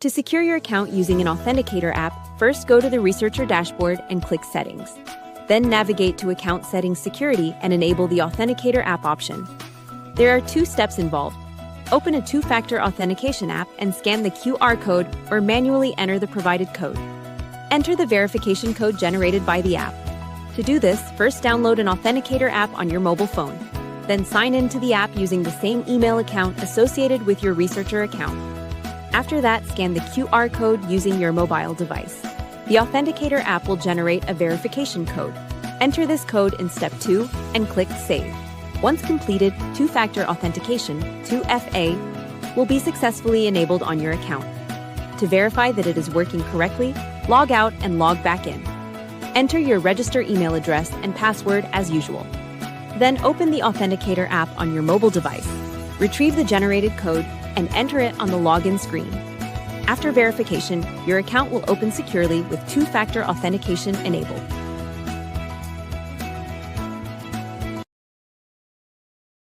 To secure your account using an Authenticator app, first go to the Researcher dashboard and click Settings. Then navigate to Account Settings Security and enable the Authenticator app option. There are 2 steps involved. Open a Two-Factor Authentication app and scan the QR code or manually enter the provided code. Enter the verification code generated by the app. To do this, first download an Authenticator app on your mobile phone. Then sign into the app using the same email account associated with your Researcher account. After that, scan the QR code using your mobile device. The Authenticator app will generate a verification code. Enter this code in Step 2 and click Save. Once completed, Two-Factor Authentication, 2FA, will be successfully enabled on your account. To verify that it is working correctly, log out and log back in. Enter your register email address and password as usual. Then open the Authenticator app on your mobile device. Retrieve the generated code and enter it on the login screen. After verification, your account will open securely with Two-Factor Authentication enabled.